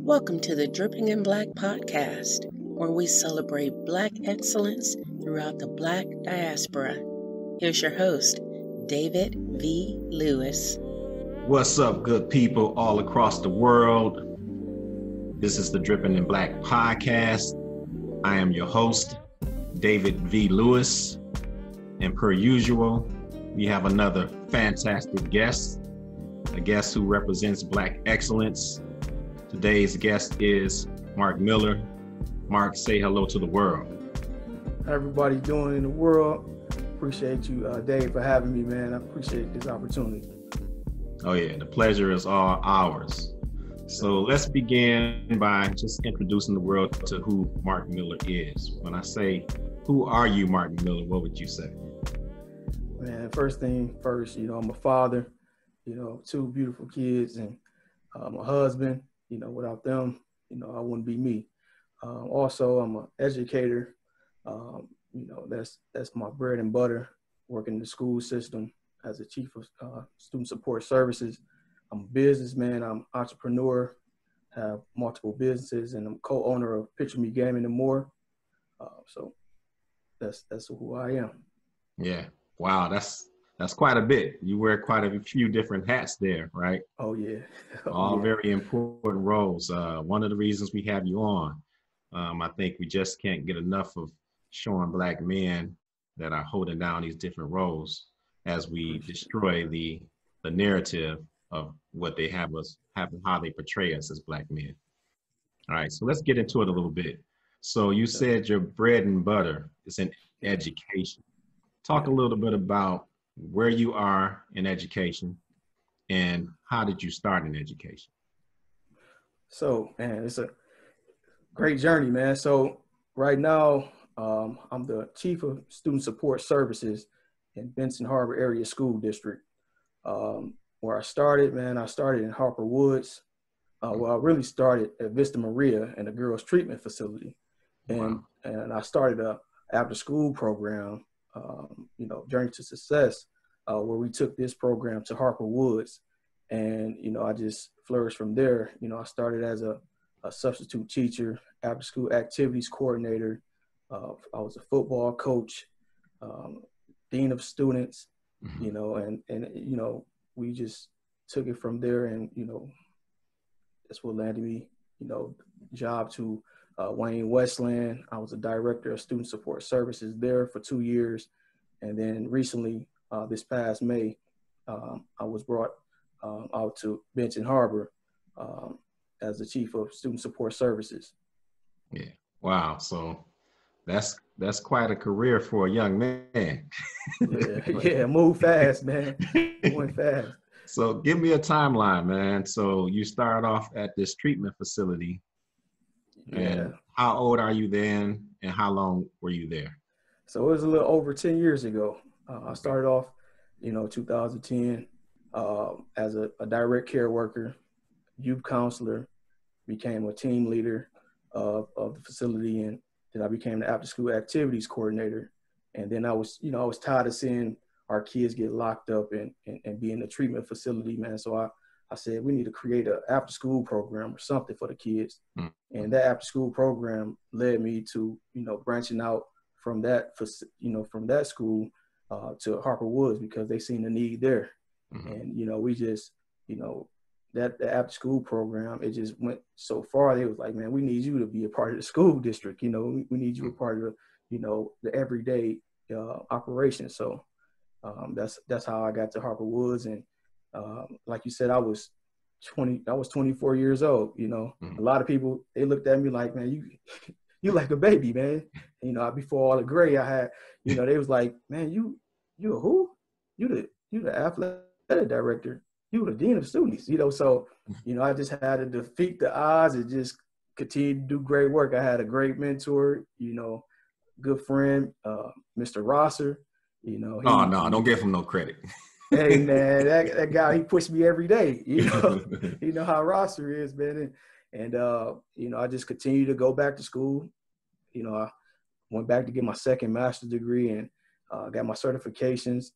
Welcome to the Dripping in Black podcast, where we celebrate Black excellence throughout the Black diaspora. Here's your host, David V. Lewis. What's up, good people all across the world? This is the Dripping in Black podcast. I am your host, David V. Lewis. And per usual, we have another fantastic guest, a guest who represents Black excellence. Today's guest is Mark Miller. Mark, say hello to the world. How everybody doing in the world? Appreciate you, Dave, for having me, man. I appreciate this opportunity. Oh yeah, the pleasure is all ours. So let's begin by just introducing the world to who Mark Miller is. When I say, who are you, Mark Miller, what would you say? Man, first thing first, I'm a father, two beautiful kids, and a husband. Without them, I wouldn't be me. Also, I'm an educator. That's my bread and butter, working in the school system as a chief of student support services. I'm a businessman. I'm an entrepreneur, have multiple businesses, and I'm co-owner of Picture Me Gaming and more. So that's who I am. Yeah. Wow. That's quite a bit. You wear quite a few different hats there, right? Oh, yeah. All very important roles. One of the reasons we have you on, I think we just can't get enough of showing Black men that are holding down these different roles as we destroy the narrative of what they have how they portray us as Black men. All right, so let's get into it a little bit. So you said your bread and butter is in education. Talk a little bit about where you are in education and how did you start in education? So, man, it's a great journey, man. So right now, I'm the chief of student support services in Benton Harbor Area School District. Where I started in Harper Woods. I really started at Vista Maria in a girls treatment facility. And I started a after school program, Journey to Success, where we took this program to Harper Woods. And, I just flourished from there. I started as a substitute teacher, after school activities coordinator. I was a football coach, dean of students, and we just took it from there. And, that's what landed me, job to Wayne Westland. I was a director of student support services there for 2 years. And then recently, this past May, I was brought out to Benton Harbor as the chief of student support services. Yeah. Wow. So that's quite a career for a young man. Yeah, move fast, man. Moving fast. So give me a timeline, man. So you started off at this treatment facility. And how old are you then, and how long were you there? So it was a little over 10 years ago. I started off, 2010 as a direct care worker, youth counselor, became a team leader of the facility, and then I became the after school activities coordinator. And then I was tired of seeing our kids get locked up and be in the treatment facility, man. So I said, we need to create an after school program or something for the kids. And that after school program led me to, branching out from that, from that school to Harper Woods, because they seen the need there. And, we just, that the after school program, it just went so far. They was like, man, we need you to be a part of the school district. We need you a part of the everyday operation. So that's how I got to Harper Woods. And like you said, I was 24 years old. A lot of people, they looked at me like, man, you like a baby, man. Before all the gray I had, they was like, man, you a who? You the athletic director. You the dean of students. So I just had to defeat the odds and just continue to do great work. I had a great mentor, good friend, Mr. Rosser. No, don't give him no credit. Hey, man, that guy, he pushed me every day. You know how Rosser is, man. And I just continued to go back to school. I went back to get my second master's degree and got my certifications.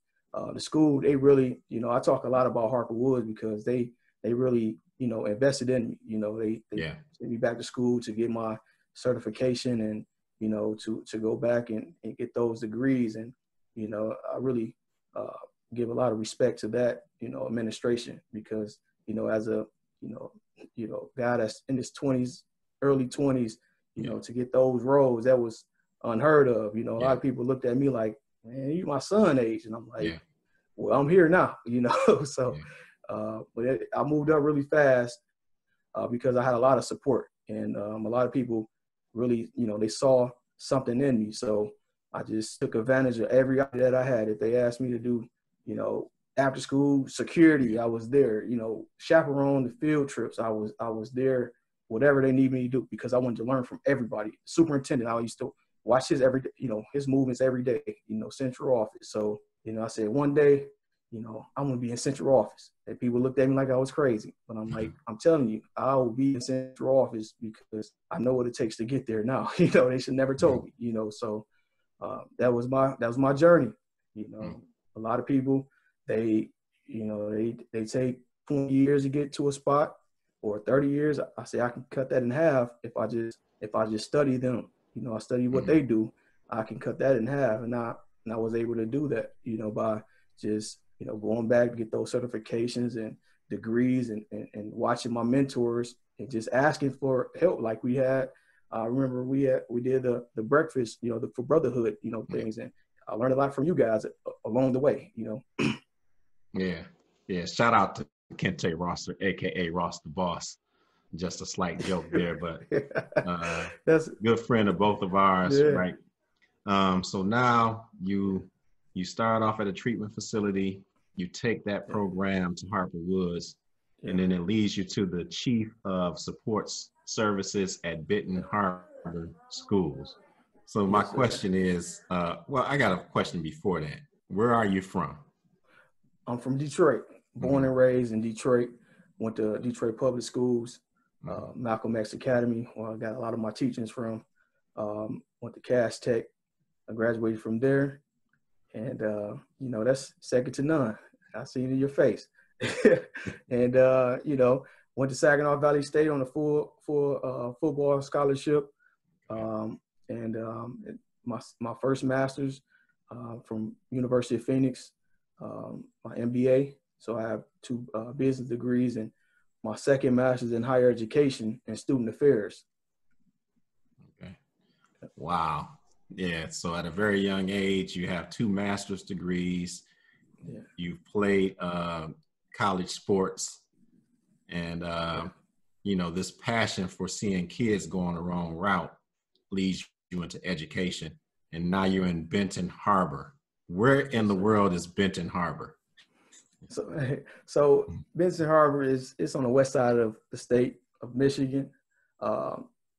The school, they really, I talk a lot about Harper Woods because they really, invested in me. They Yeah. sent me back to school to get my certification and, to go back and get those degrees. And, I really give a lot of respect to that, administration, because, as a, guy that's in his 20s, early 20s, to get those roles, that was unheard of. A lot of people looked at me like, man, you my son age. And I'm like, well, I'm here now, so, I moved up really fast because I had a lot of support, and a lot of people really, they saw something in me. So I just took advantage of every opportunity that I had. If they asked me to do, after school security, I was there, chaperone the field trips. I was there, whatever they need me to do, because I wanted to learn from everybody. Superintendent, I used to watch his his movements every day, central office. So, I said one day, I'm going to be in central office. And people looked at me like I was crazy. But I'm like, I'm telling you, I will be in central office because I know what it takes to get there now. They should never told me, so that was my journey. A lot of people, they take 20 years to get to a spot, or 30 years. I say I can cut that in half if I just study them. I study what they do. I can cut that in half. And I was able to do that, by just, going back to get those certifications and degrees and watching my mentors and just asking for help. Like we had, I remember we did the breakfast, for brotherhood, things. And I learned a lot from you guys along the way, Yeah. Shout out to Kente Rosser, AKA Ross the Boss. Just a slight joke there, but that's a good friend of both of ours, right? So now you start off at a treatment facility, you take that program to Harper Woods, and then it leads you to the Chief of Supports Services at Benton Harbor Schools. So my question is, I got a question before that. Where are you from? I'm from Detroit, born and raised in Detroit, went to Detroit Public Schools, Malcolm X Academy, where I got a lot of my teachings from, went to Cass Tech. I graduated from there, and that's second to none. I see it in your face. And went to Saginaw Valley State on a full football scholarship, and my first master's from University of Phoenix, my MBA. So I have 2 business degrees, and my second master's in higher education and student affairs. Okay. Wow. Yeah. So at a very young age, you have 2 master's degrees. Yeah. You've played college sports, and this passion for seeing kids go on the wrong route leads you into education. And now you're in Benton Harbor. Where in the world is Benton Harbor? So Benton Harbor it's on the west side of the state of Michigan.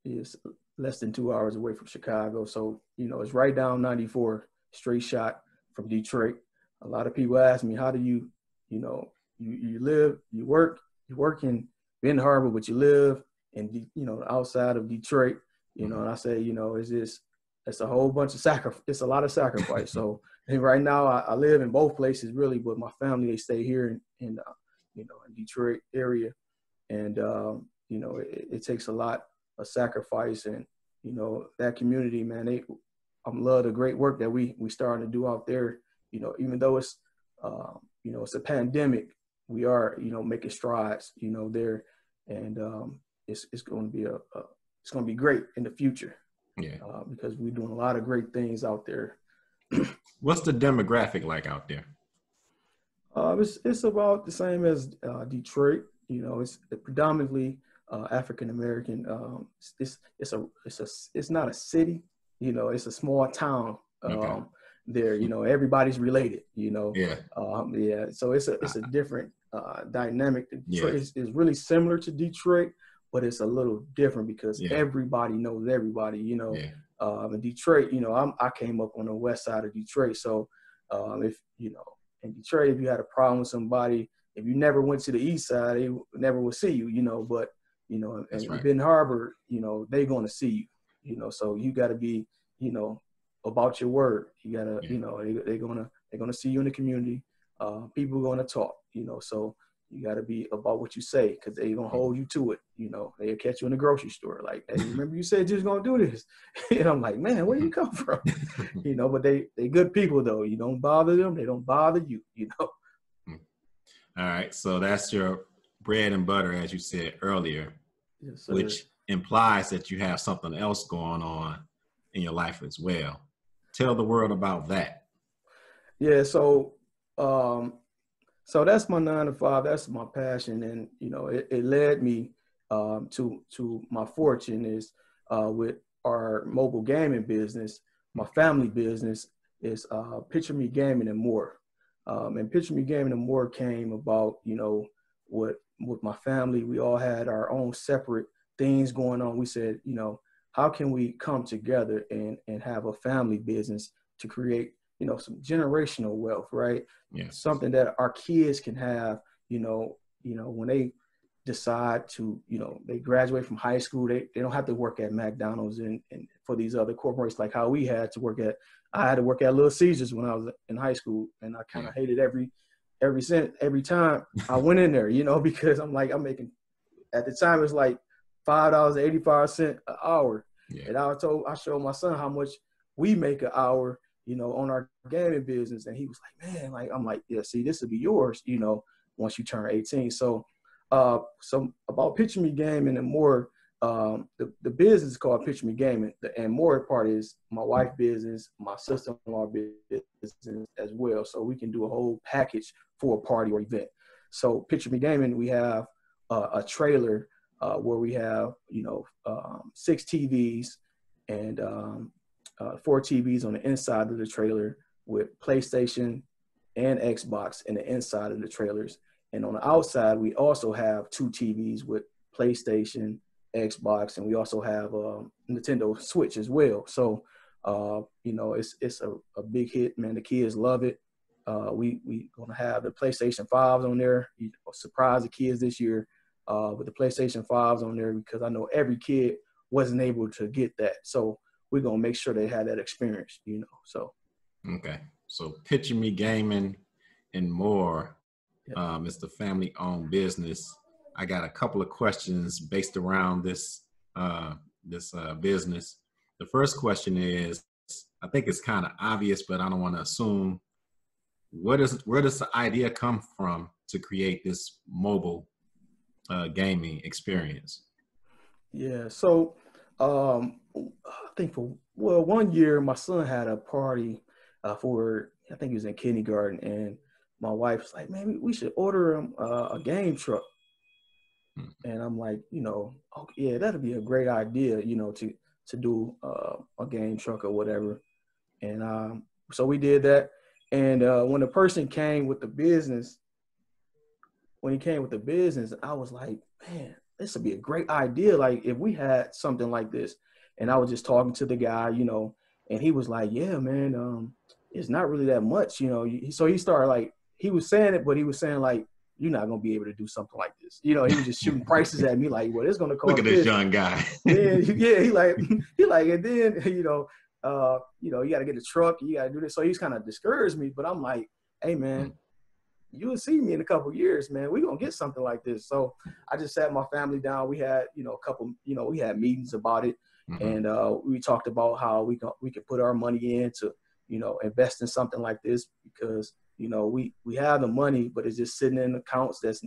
It's less than 2 hours away from Chicago. So, it's right down 94, straight shot from Detroit. A lot of people ask me, how do you live, you work in Benton Harbor, but you live in, outside of Detroit, and I say, it's a whole bunch of sacrifice. It's a lot of sacrifice. So, and right now I live in both places really, but my family, they stay here in Detroit area. And, it takes a lot of sacrifice, and, that community, man, I love the great work that we starting to do out there. Even though it's, it's a pandemic, we are, making strides, there, and it's going to be it's going to be great in the future. Yeah. Because we're doing a lot of great things out there. What's the demographic like out there? It's about the same as Detroit. It's predominantly African American. It's not a city. It's a small town. There, everybody's related. Yeah. So it's a different dynamic. Detroit is really similar to Detroit, but it's a little different because everybody knows everybody. In Detroit, I came up on the west side of Detroit. So if in Detroit, if you had a problem with somebody, if you never went to the east side, they never will see you. But in Benton Harbor, they're going to see you. So you got to be about your word. You gotta they're gonna see you in the community. People are gonna talk. So You got to be about what you say, because they're going to hold you to it. You know, they'll catch you in the grocery store. Like, hey, remember you said you was going to do this. And I'm like, man, where you come from? You know, but they good people, though. You don't bother them. They don't bother you, you know. All right. So that's your bread and butter, as you said earlier, Yes, sir. which implies that you have something else going on in your life as well. Tell the world about that. Yeah. So that's my 9 to 5. That's my passion, and you know, it led me to my fortune is with our mobile gaming business. My family business is Picture Me Gaming and More. And Picture Me Gaming and More came about, you know, with my family. We all had our own separate things going on. We said, you know, how can we come together and have a family business to create, you know, some generational wealth, right? Yeah. Something that our kids can have, you know, when they decide to, you know, they graduate from high school, they don't have to work at McDonald's and for these other corporations, like how I had to work at Little Caesars when I was in high school. And I kind of hated every time I went in there, you know, because I'm like, I'm making, at the time it was like $5.85 an hour. Yeah. And I showed my son how much we make an hour, you know, on our gaming business. And he was like, man, like, I'm like, yeah, see, this will be yours, you know, once you turn 18. So about Picture Me Gaming and More, the business is called Picture Me Gaming. The and More part is my wife's business, my sister-in-law business as well. So we can do a whole package for a party or event. So Picture Me Gaming, we have a trailer where we have, you know, 6 TVs and 4 TVs on the inside of the trailer with PlayStation and Xbox in the inside of the trailers. And on the outside, we also have 2 TVs with PlayStation, Xbox, and we also have Nintendo Switch as well. So, you know, it's a big hit, man. The kids love it. We gonna have the PlayStation 5s on there. You know, surprise the kids this year with the PlayStation 5s on there, because I know every kid wasn't able to get that. So we're gonna make sure they had that experience, you know. So okay. So Picture Me Gaming and More. Yep. It's the family-owned business. I got a couple of questions based around this business. The first question is, I think it's kind of obvious, but I don't want to assume. Where does the idea come from to create this mobile gaming experience? Yeah. So I think for 1 year, my son had a party I think he was in kindergarten, and my wife was like, man, we should order him a game truck. And I'm like, you know, oh, yeah, that'd be a great idea, you know, to do a game truck or whatever. And so we did that. And when the person came with the business, I was like, man, this would be a great idea. Like if we had something like this. And I was just talking to the guy, you know, and he was like, yeah, man, it's not really that much, you know. So he started like, he was saying it, but he was saying like, you're not going to be able to do something like this. You know, he was just shooting prices at me like, well, it's going to cost. Look at this young guy. Then, yeah, he like, and then, you know, you got to get a truck, you got to do this. So he's kind of discouraged me, but I'm like, hey man, you will see me in a couple of years, man. We're going to get something like this. So I just sat my family down. We had, you know, we had meetings about it. And we talked about how we could put our money in to, you know, invest in something like this, because, you know, we have the money, but it's just sitting in accounts it's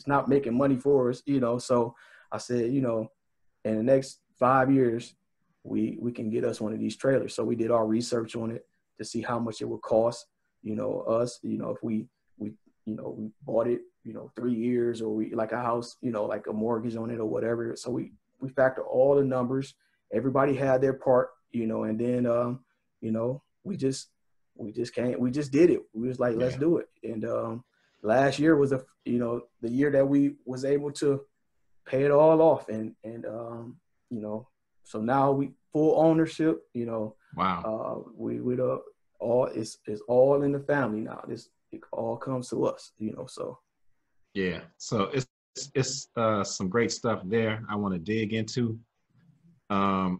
not making money for us, you know. So I said, you know, in the next 5 years, we can get us one of these trailers. So we did our research on it to see how much it would cost, you know, us, you know, if we bought it, you know, 3 years, or we like a house, you know, like a mortgage on it or whatever. So we factor all the numbers. Everybody had their part, you know, and then, you know, we just did it. We was like, let's do it. And last year was the year that we was able to pay it all off. And you know, so now we full ownership, you know. Wow. It's all in the family now. It all comes to us, you know. So yeah. So it's some great stuff there I want to dig into,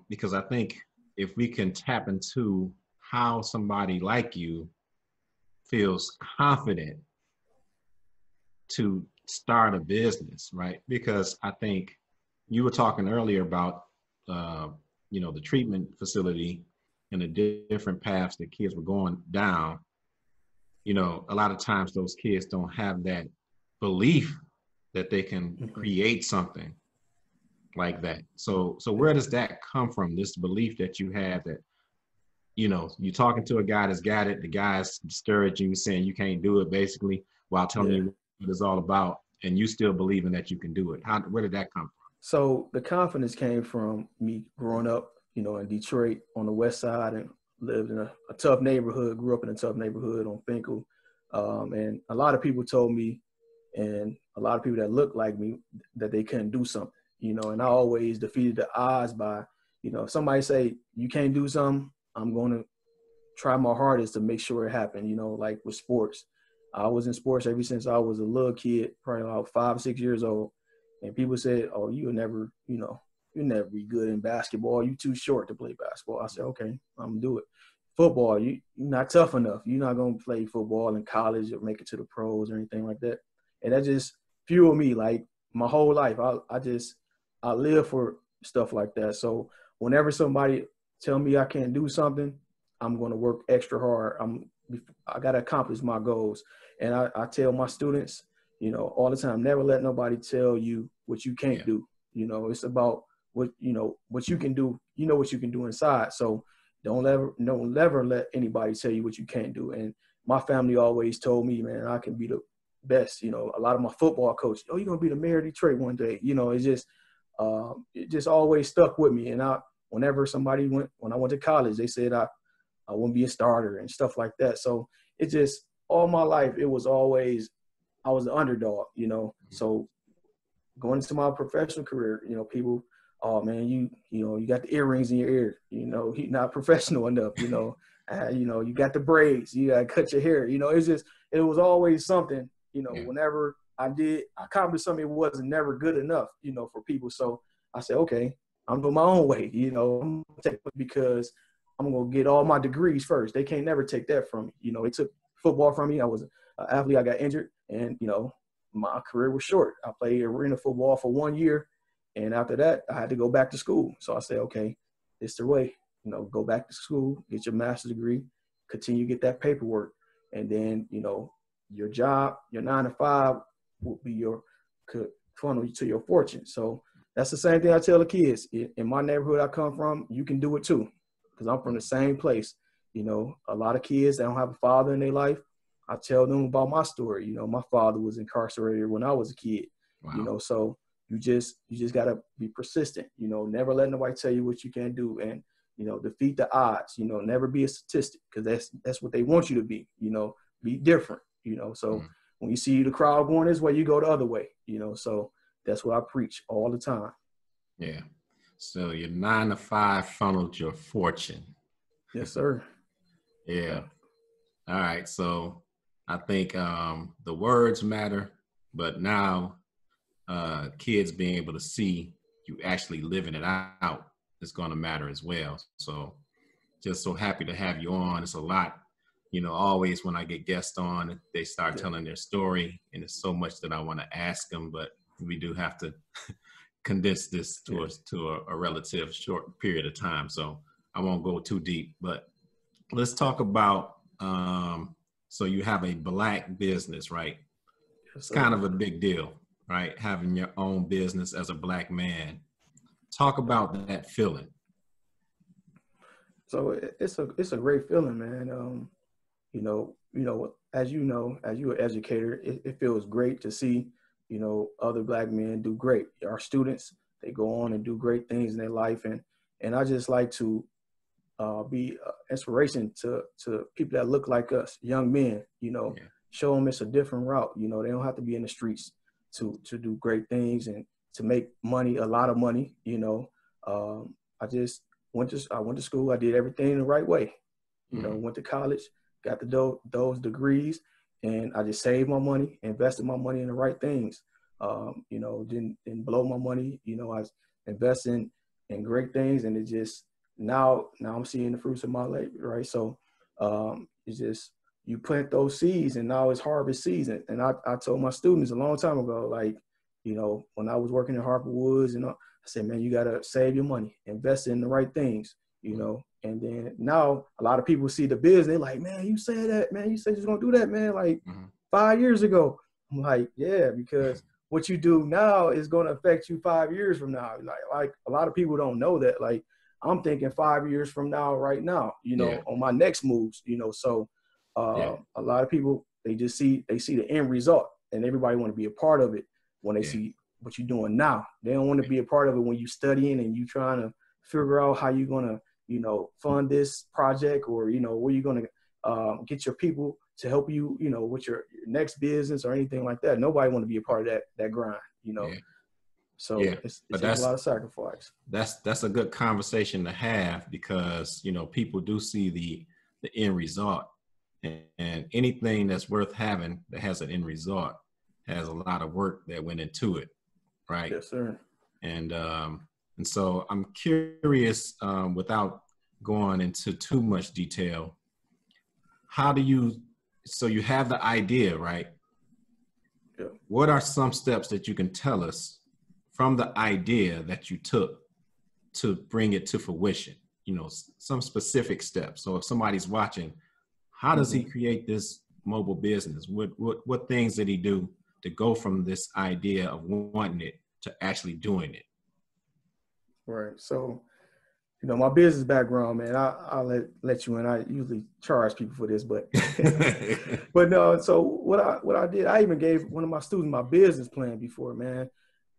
because I think if we can tap into how somebody like you feels confident to start a business, right? Because I think you were talking earlier about, the treatment facility and the different paths that kids were going down. A lot of times those kids don't have that belief that they can create something like that. So where does that come from? This belief that you have that, you're talking to a guy that's got it, the guy's discouraging you, saying you can't do it, basically, while telling you what it's all about, and you still believing that you can do it. Where did that come from? So the confidence came from me growing up, in Detroit on the west side, and lived in a tough neighborhood, grew up in a tough neighborhood on Finkel. And a lot of people told me, and a lot of people that looked like me, that they couldn't do something, and I always defeated the odds by, if somebody say you can't do something, I'm going to try my hardest to make sure it happened, like with sports. I was in sports ever since I was a little kid, probably about 5 or 6 years old. And people said, oh, you'll never be good in basketball. You're too short to play basketball. I said, okay, I'm going to do it. Football, you're not tough enough. You're not going to play football in college or make it to the pros or anything like that. And that just fueled me like my whole life. I live for stuff like that. So whenever somebody tell me I can't do something, I'm going to work extra hard. I got to accomplish my goals. And I tell my students, all the time, never let nobody tell you what you can't do. It's about what you can do. What you can do inside. So don't ever let anybody tell you what you can't do. And my family always told me, man, I can be the best. A lot of my football coaches, oh, you're going to be the mayor of Detroit one day. It just always stuck with me. And when I went to college, they said I wouldn't be a starter and stuff like that. So it just, all my life, it was always, I was the underdog, So going into my professional career, people, oh man, you got the earrings in your ear, he's not professional enough, you got the braids, you got to cut your hair, it was always something, whenever I accomplished something, it wasn't never good enough, for people. So I said, okay, I'm doing my own way, I'm gonna take it because I'm going to get all my degrees first. They can't never take that from me. They took football from me. I was an athlete. I got injured, and, my career was short. I played arena football for 1 year, and after that, I had to go back to school. So I said, okay, it's the way. Go back to school, get your master's degree, continue to get that paperwork, and then, your job, your 9 to 5 will be could funnel you to your fortune. So that's the same thing I tell the kids. In my neighborhood I come from, you can do it too. Because I'm from the same place. A lot of kids that don't have a father in their life, I tell them about my story. My father was incarcerated when I was a kid. Wow. So you just got to be persistent. Never let nobody tell you what you can't do, and defeat the odds. Never be a statistic, because that's what they want you to be. Be different. So when you see the crowd going this way, you go the other way. So that's what I preach all the time. Yeah. So your 9 to 5 funneled your fortune. Yes, sir. Yeah. All right. So I think the words matter, but now kids being able to see you actually living it out is going to matter as well. So just so happy to have you on. It's a lot, always when I get guests on, they start telling their story, and there's so much that I want to ask them, but we do have to condense this to a relative short period of time. So I won't go too deep, but let's talk about, so you have a Black business, right? It's kind of a big deal, right? Having your own business as a Black man. Talk about that feeling. So it's a great feeling, man. As you're an educator, it feels great to see, other Black men do great. Our students, they go on and do great things in their life. And I just like to be inspiration to people that look like us, young men, show them it's a different route. They don't have to be in the streets to do great things and to make money, a lot of money. I just went to school. I did everything the right way. Went to college, got those degrees, and I just saved my money, invested my money in the right things. Didn't blow my money. I invested in great things, and it just now I'm seeing the fruits of my labor, right? So it's just you plant those seeds, and now it's harvest season. And I told my students a long time ago, like, you know, when I was working in Harper Woods, and I said, man, you got to save your money, invest in the right things, you know. And then now a lot of people see the business, they're like, man, you said that, man, you said you're going to do that, man, like 5 years ago. I'm like, yeah, because what you do now is going to affect you 5 years from now. Like a lot of people don't know that. Like, I'm thinking 5 years from now, right now, you know, on my next moves, you know. So a lot of people, they see the end result, and everybody want to be a part of it when they see what you're doing now. They don't want to be a part of it when you're studying and you trying to figure out how you're going to, you know, fund this project, or, you know, where you're going to get your people to help you, you know, with your next business or anything like that. Nobody want to be a part of that grind, you know. So it's a lot of sacrifice. That's a good conversation to have, because, you know, people do see the end result, and anything that's worth having that has an end result has a lot of work that went into it, right? Yes, sir. And so I'm curious, without going into too much detail, so you have the idea, right? Yeah. What are some steps that you can tell us from the idea that you took to bring it to fruition? You know, some specific steps. So if somebody's watching, how does he create this mobile business? What things did he do to go from this idea of wanting it to actually doing it? Right. So, you know, my business background, man, I'll let you in. I usually charge people for this, but but no. So what I did, I even gave one of my students my business plan before, man.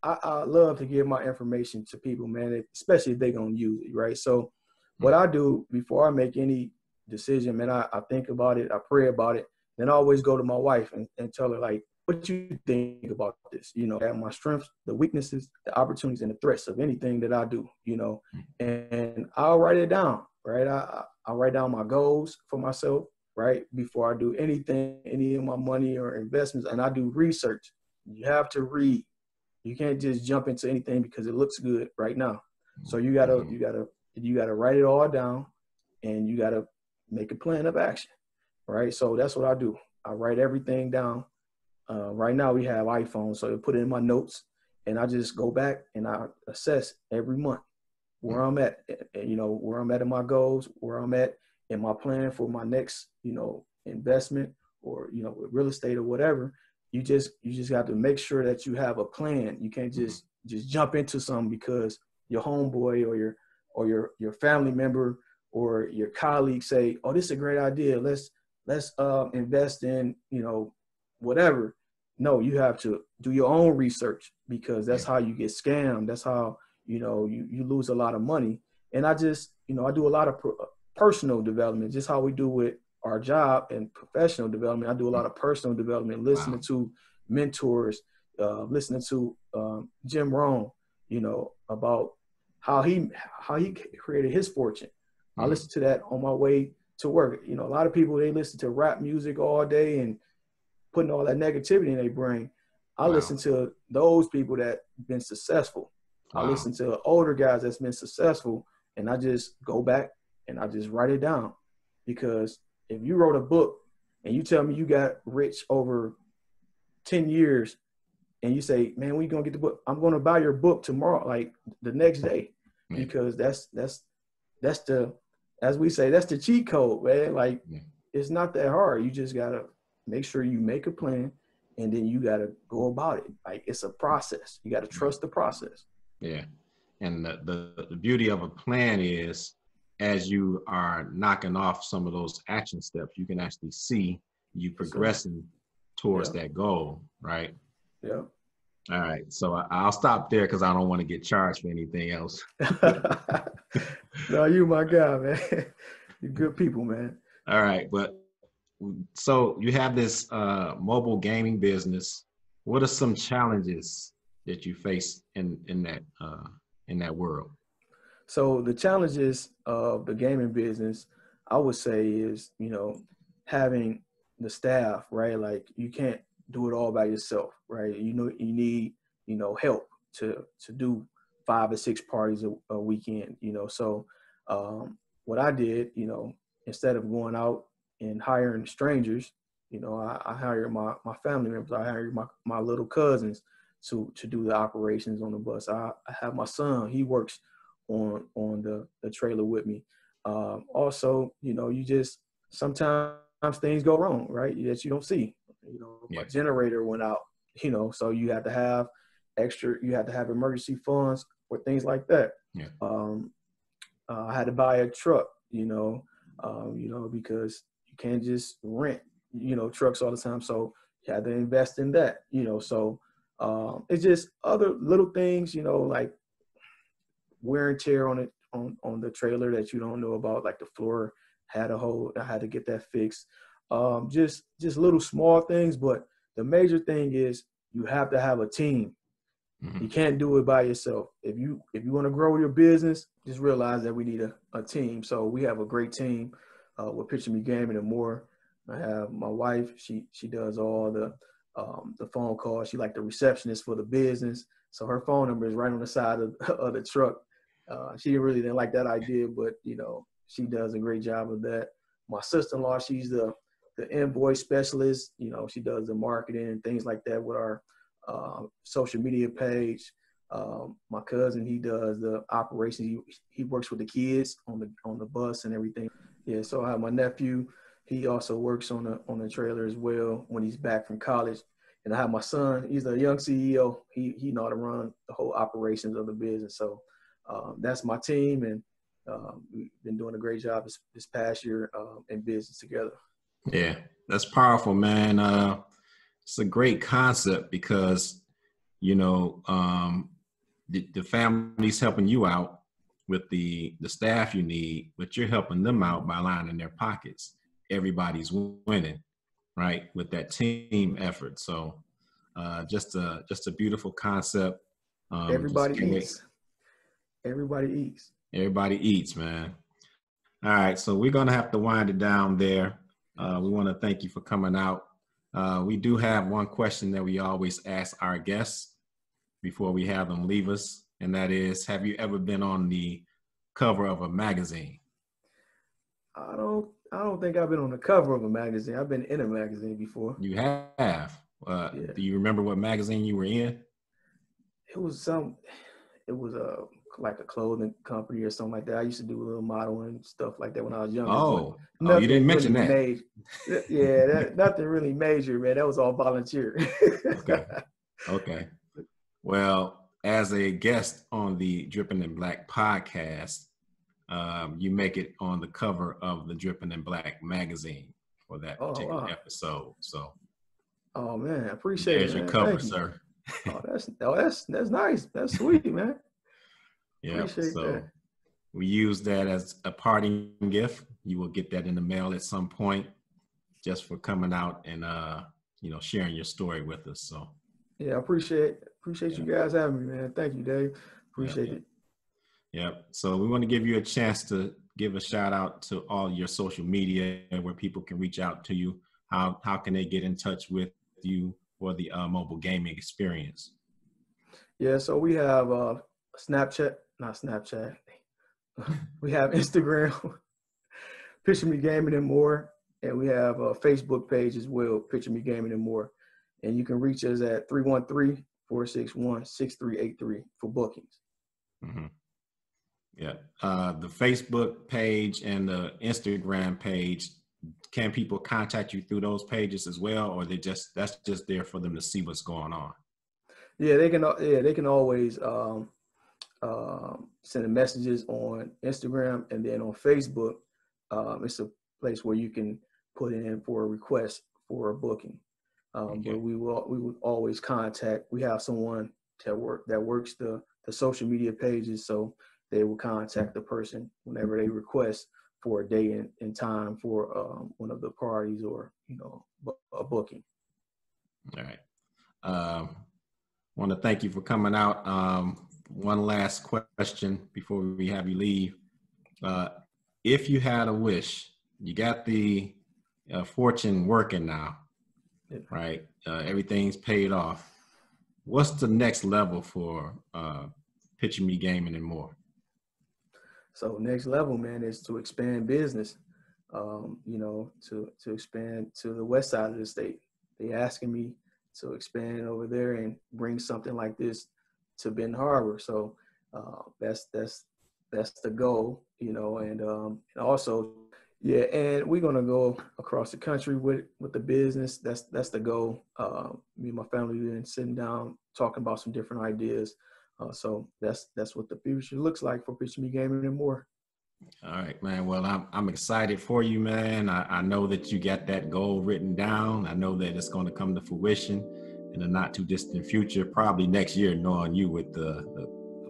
I love to give my information to people, man, especially if they're gonna use it, right? So what I do before I make any decision, man, I think about it, I pray about it, then I always go to my wife and tell her, like, what you think about this? You know, my strengths, the weaknesses, the opportunities, and the threats of anything that I do, you know, and I'll write it down, right? I'll write down my goals for myself, right? Before I do anything, any of my money or investments, and I do research. You have to read. You can't just jump into anything because it looks good right now. So you gotta write it all down, and you gotta make a plan of action, right? So that's what I do. I write everything down. Right now we have iPhones, so I put it in my notes, and I just go back and I assess every month where I'm at, you know, where I'm at in my goals, where I'm at in my plan for my next, you know, investment, or, you know, with real estate or whatever. You just got to make sure that you have a plan. You can't just jump into something because your homeboy or your family member or your colleague say, oh, this is a great idea. Let's invest in, you know, whatever. No, you have to do your own research, because that's how you get scammed. That's how, you know, you lose a lot of money. And I just, you know, I do a lot of personal development, just how we do with our job and professional development. I do a lot of personal development, listening to mentors, listening to Jim Rohn, you know, about how he created his fortune. I listen to that on my way to work. You know, a lot of people, they listen to rap music all day and putting all that negativity in their brain. I listen to those people that been successful. I listen to older guys that's been successful, and I just go back and I just write it down. Because if you wrote a book and you tell me you got rich over 10 years and you say, man, when you gonna get the book? I'm gonna buy your book tomorrow, like the next day, because that's the, as we say, that's the cheat code, man. Like, it's not that hard. You just gotta make sure you make a plan, and then you gotta go about it. Like, it's a process. You gotta trust the process. Yeah. And the beauty of a plan is, as you are knocking off some of those action steps, you can actually see you progressing towards that goal, right? Yeah. All right. So I'll stop there because I don't want to get charged for anything else. No, you my guy, man. You're good people, man. All right. But so you have this mobile gaming business. What are some challenges that you face in that world? So the challenges of the gaming business, I would say, is, you know, having the staff, right? Like, you can't do it all by yourself, right? You know, you need, you know, help to do 5 or 6 parties a weekend, you know? So what I did, you know, instead of going out in hiring strangers. You know, I hired my family members. I hired my little cousins to do the operations on the bus. I have my son. He works on the trailer with me. Also, you know, you just sometimes things go wrong, right? That you don't see. You know, Yeah. my generator went out. You know, so you have to have extra. You have to have emergency funds for things like that. Yeah. I had to buy a truck. You know, because you can't just rent, you know, trucks all the time. So you had to invest in that. You know, so it's just other little things. You know, like wear and tear on it on the trailer that you don't know about, like the floor had a hole. I had to get that fixed. Just little small things, but the major thing is you have to have a team. Mm-hmm. You can't do it by yourself. If you want to grow your business, just realize that we need a team. So we have a great team with Picture Me Gaming and more. I have my wife. She does all the phone calls. She like the receptionist for the business. So her phone number is right on the side of the truck. She really didn't like that idea, but you know, she does a great job of that. My sister-in-law, she's the invoice specialist. You know, she does the marketing and things like that with our social media page. My cousin, he does the operations. He works with the kids on the bus and everything. Yeah. So I have my nephew. He also works on the trailer as well when he's back from college. And I have my son. He's a young CEO. He know how to run the whole operations of the business. So that's my team, and we've been doing a great job this past year in business together. Yeah, that's powerful, man. It's a great concept because, you know, the family's helping you out with the staff you need, but you're helping them out by lining their pockets. Everybody's winning, right, with that team effort. So just a beautiful concept. Everybody eats. Everybody eats. Everybody eats, man. All right, so we're gonna have to wind it down there. We want to thank you for coming out. We do have one question that we always ask our guests before we have them leave us, and that is, have you ever been on the cover of a magazine? I don't think I've been on the cover of a magazine. I've been in a magazine before. You have. Yeah. Do you remember what magazine you were in? It was like a clothing company or something like that. I used to do a little modeling and stuff like that when I was younger. Oh, you didn't mention really that. Nothing really major, man. That was all volunteer. Okay. Well, as a guest on the Dripping in Black podcast, you make it on the cover of the Dripping in Black magazine for that particular episode. So, oh man, I appreciate it. There's your cover, sir. Oh, that's nice. That's sweet, man. Yeah. Appreciate that. We use that as a parting gift. You will get that in the mail at some point, just for coming out and sharing your story with us. So. Yeah, I appreciate you guys having me, man. Thank you, Dave. Appreciate it. Yep. So we want to give you a chance to give a shout out to all your social media where people can reach out to you. How can they get in touch with you for the mobile gaming experience? Yeah, so we have Snapchat, not Snapchat. We have Instagram, Picture Me Gaming and More, and we have a Facebook page as well, Picture Me Gaming and More. And you can reach us at 313-461-6383 for bookings. Mm-hmm. Yeah. The Facebook page and the Instagram page, can people contact you through those pages as well, or that's just there for them to see what's going on? Yeah, they can always send messages on Instagram, and then on Facebook, it's a place where you can put in for a request for a booking. Okay. But we would always contact. We have someone that works the social media pages, so they will contact the person whenever they request for a day and time for one of the parties or a booking. All right. Want to thank you for coming out. One last question before we have you leave. If you had a wish, you got the fortune working now, right? Everything's paid off. What's the next level for Picture Me Gaming and More? So next level, man, is to expand business. to expand to the west side of the state. They asking me to expand over there and bring something like this to Benton Harbor. So that's the goal, and also, yeah, and we're gonna go across the country with the business. That's the goal. Me and my family been sitting down talking about some different ideas. So that's what the future looks like for Picture Me Gaming and more. All right, man. Well, I'm excited for you, man. I know that you got that goal written down. I know that it's going to come to fruition in the not too distant future, probably next year, knowing you with the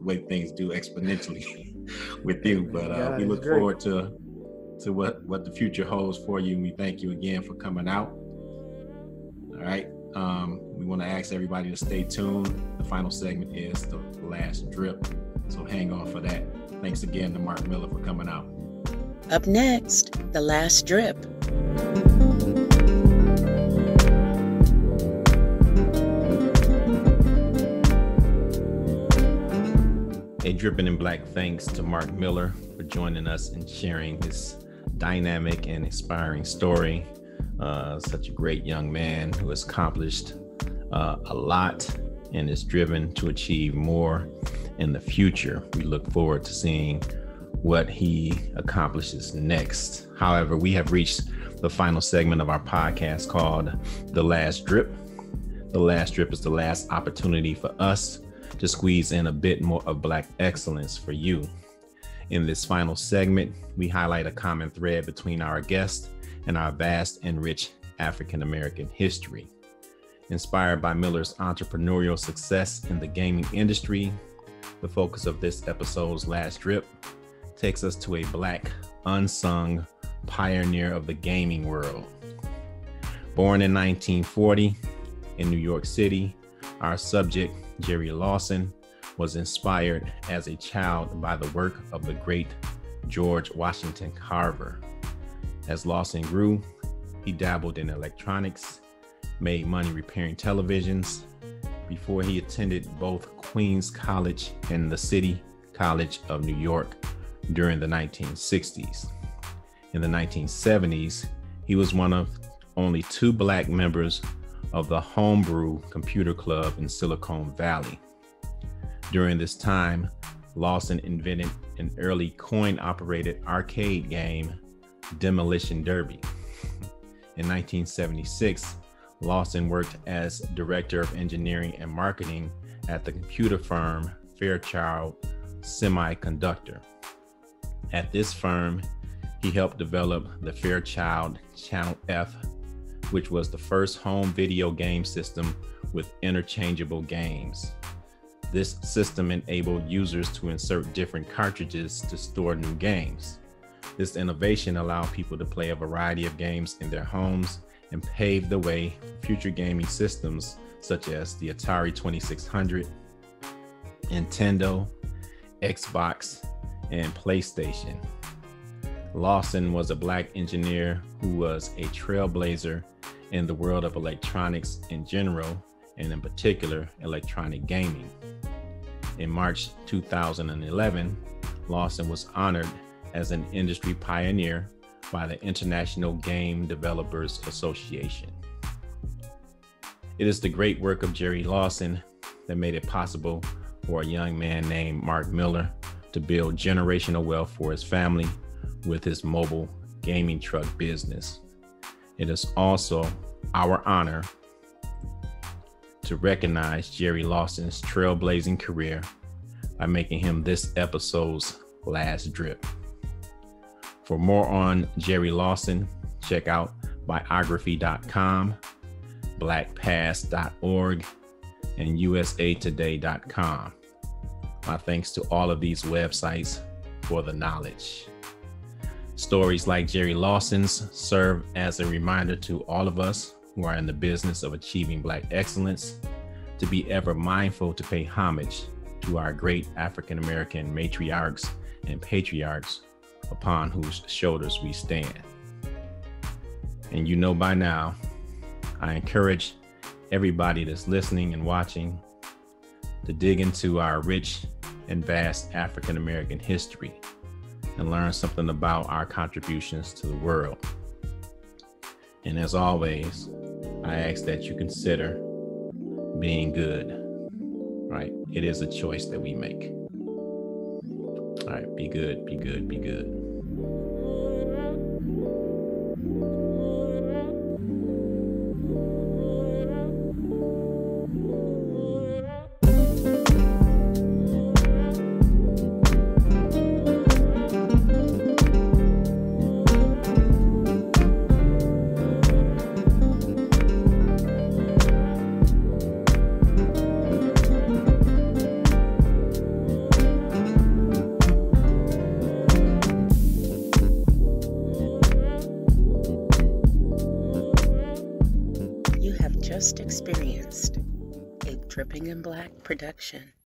way things do exponentially with you. But we look forward to what the future holds for you. And we thank you again for coming out. All right. We want to ask everybody to stay tuned. The final segment is the last drip. So hang on for that. Thanks again to Mark Miller for coming out. Up next, the last drip. A Drippin' in Black thanks to Mark Miller for joining us and sharing his dynamic and inspiring story. Such a great young man who has accomplished a lot and is driven to achieve more in the future. We look forward to seeing what he accomplishes next. However, we have reached the final segment of our podcast called The Last Drip. The Last Drip is the last opportunity for us to squeeze in a bit more of Black excellence for you. In this final segment, we highlight a common thread between our guest and our vast and rich African-American history. Inspired by Miller's entrepreneurial success in the gaming industry, the focus of this episode's last drip takes us to a Black unsung pioneer of the gaming world. Born in 1940 in New York City, our subject, Jerry Lawson, was inspired as a child by the work of the great George Washington Carver. As Lawson grew, he dabbled in electronics, made money repairing televisions, before he attended both Queens College and the City College of New York during the 1960s. In the 1970s, he was one of only 2 Black members of the Homebrew Computer Club in Silicon Valley. During this time, Lawson invented an early coin-operated arcade game, Demolition Derby. In 1976, Lawson worked as Director of Engineering and Marketing at the computer firm Fairchild Semiconductor. At this firm, he helped develop the Fairchild Channel F, which was the first home video game system with interchangeable games. This system enabled users to insert different cartridges to store new games. This innovation allowed people to play a variety of games in their homes and paved the way for future gaming systems such as the Atari 2600, Nintendo, Xbox, and PlayStation. Lawson was a Black engineer who was a trailblazer in the world of electronics in general, and in particular, electronic gaming. In March 2011, Lawson was honored as an industry pioneer by the International Game Developers Association. It is the great work of Jerry Lawson that made it possible for a young man named Mark Miller to build generational wealth for his family with his mobile gaming truck business. It is also our honor to recognize Jerry Lawson's trailblazing career by making him this episode's last drip. For more on Jerry Lawson, check out biography.com, blackpast.org, and usatoday.com. My thanks to all of these websites for the knowledge. Stories like Jerry Lawson's serve as a reminder to all of us who are in the business of achieving Black excellence to be ever mindful to pay homage to our great African-American matriarchs and patriarchs upon whose shoulders we stand. And you know by now, I encourage everybody that's listening and watching to dig into our rich and vast African-American history. and learn something about our contributions to the world. And as always, I ask that you consider being good, right? It is a choice that we make. All right, be good, be good, be good. Just experienced a Dripping in Black production.